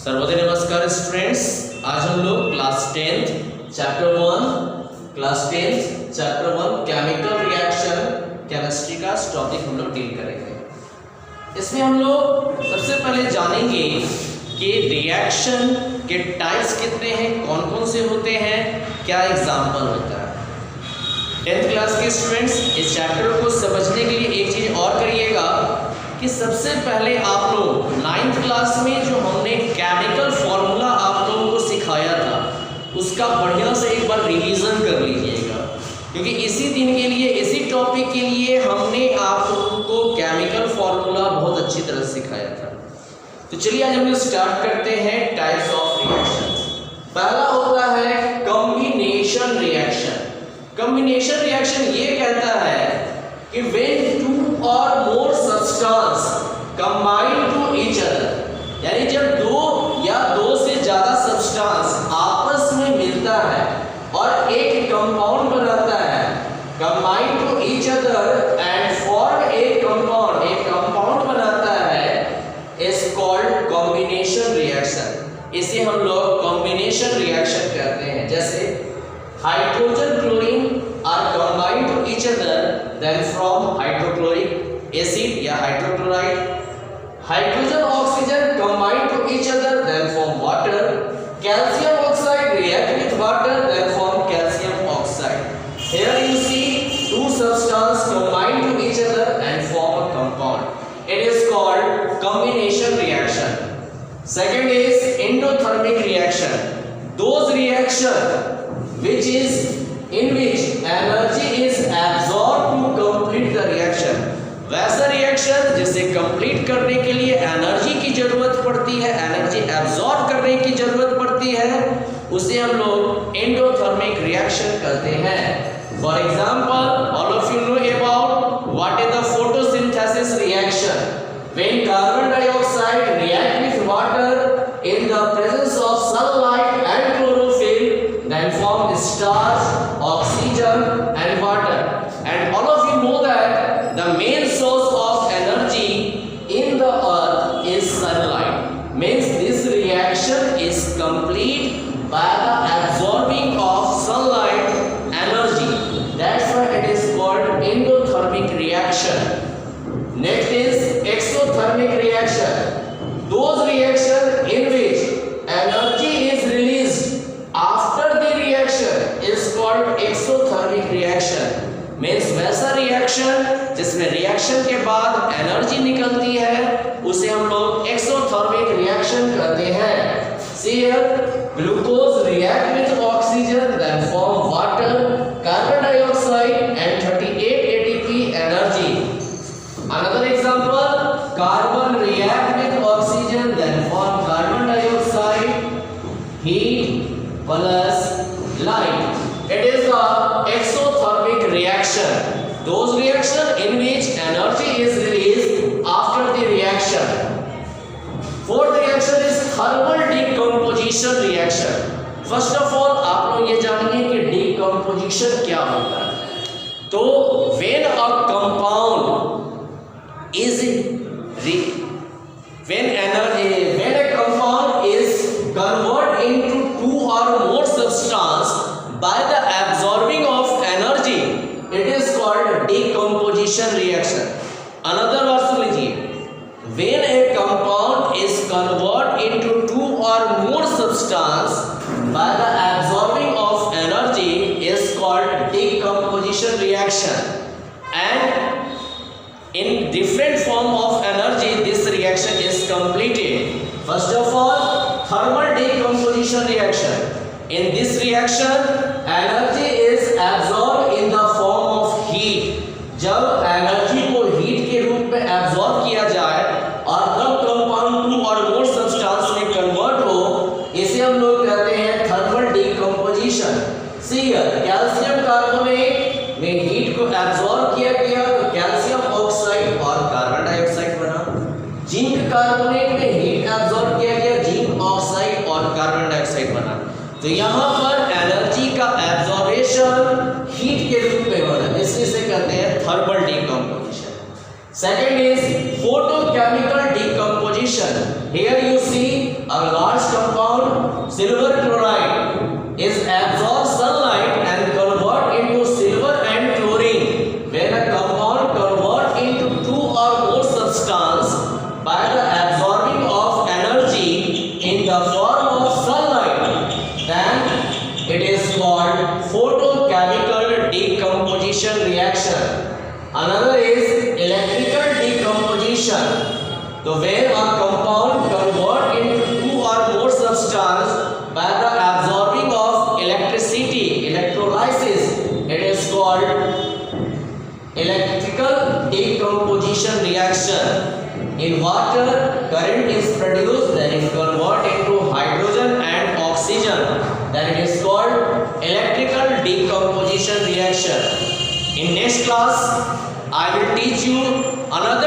सर्वोदय नमस्कार स्टूडेंट्स। आज हम लोग class 10 chapter 1 chemical reaction chemistry का टॉपिक हम लोग डील करेंगे। इसमें हम लोग सबसे पहले जानेंगे कि रिएक्शन के टाइप्स कितने हैं, कौन कौन से होते हैं, क्या एग्जाम्पल होता है। 10th क्लास के स्टूडेंट्स इस चैप्टर को समझने के लिए एक चीज़ और करिएगा कि सबसे पहले आप लोग 9th क्लास में जो हमने केमिकल फॉर्मूला आप लोगों को सिखाया था उसका बढ़िया से एक बार रिवीजन कर लीजिएगा, क्योंकि इसी दिन के लिए, इसी टॉपिक के लिए हमने आप लोगों को केमिकल फॉर्मूला बहुत अच्छी तरह सिखाया था। तो चलिए आज हम लोग स्टार्ट करते हैं टाइप्स ऑफ रिएक्शन। पहला होता है कॉम्बिनेशन रिएक्शन। कॉम्बिनेशन रिएक्शन ये कहता है कि when two or more substance combine to each other, यानी जब दो या दो से ज्यादा सब्सटेंस आपस में मिलता है और एक कंपाउंड बनाता है, combine to each other and form a compound, एक कंपाउंड बनाता है, is called combination reaction। इसे हम लोग कॉम्बिनेशन रिएक्शन कहते हैं। जैसे hydrogen chlorine are combined to each other, then from hydrochloric acid या hydrochloride, hydrogen oxygen combine to each other, then form water, calcium oxide react with water, then form calcium oxide। Here you see two substances combine to each other and form a compound, it is called combination reaction। Second is endothermic reaction, those reaction which is in which energy is absorbed to complete the reaction। वैसा reaction जिसे complete करने के लिए energy की जरूरत पड़ती है, energy absorb करने की जरूरत पड़ती है, उसे हम लोग एंडोथर्मिक रिएक्शन कहते हैं। For example, all of you know about what is the photosynthesis reaction. When carbon dioxide react with water in the presence of sunlight and chlorophyll, then form starch, oxygen and water, and all of you know that the main source of energy in the earth is sunlight, means this reaction is complete by the absorbing of sunlight energy, that's why it is called endothermic reaction। Next is exothermic reaction, those reaction in which energy is released after the reaction is called exothermic reaction, means वैसा reaction जिसमें reaction के बाद energy निकलती है उसे हम लोग exothermic reaction कहते हैं। See here, glucose react with oxygen then form water, carbon dioxide and 38 ATP energy। Another example, carbon react with oxygen then form carbon dioxide, heat plus light, it is the exothermic reaction, those reaction in which energy is released after the reaction। Fourth reaction is thermal decomposition reaction। first of all आप लोग ये जानेंगे कि decomposition क्या होता है। तो when a compound is when a compound is converted into two or more substance by the absorbing of energy, it is called decomposition reaction। another word सुन लीजिए, when a compound is converted into two or more substance by the absorbing of energy is called decomposition reaction, and in different form of energy this reaction is completed। first of all, thermal decomposition reaction, in this reaction energy is absorbed in the form of heat। जब energy को heat के रूप में absorb किया जाए और तब compound to और मोर सब्सटेंस में कन्वर्ट हो, इसे हम लोग कहते हैं thermal decomposition. See here, calcium carbonate में हीट को एब्जॉर्ब किया गया तो कैल्शियम ऑक्साइड और कार्बन डाइऑक्साइड बना। जिंक कार्बोनेट में हीट एब्जॉर्ब किया गया, जिंक ऑक्साइड और कार्बन डाइऑक्साइड बना। तो यहाँ पर एनर्जी का एब्जॉर्बेशन हीट के रूप में हो रहा है, इसे कहते हैं thermal decomposition. Second is photochemical decomposition. Here you see a large compound silver chloride is absorb sunlight and convert into silver and chlorine. When a compound convert into two or more substance by the absorbing of energy in the form of sunlight, then it is called photochemical decomposition reaction. Another is electrical decomposition. So when a compound convert into two or more substance by the absorbing of electricity, electrolysis, it is called electrical decomposition reaction. In water, current is produced, then it convert into hydrogen and oxygen, then it is called electrical decomposition reaction. In next class, I will teach you another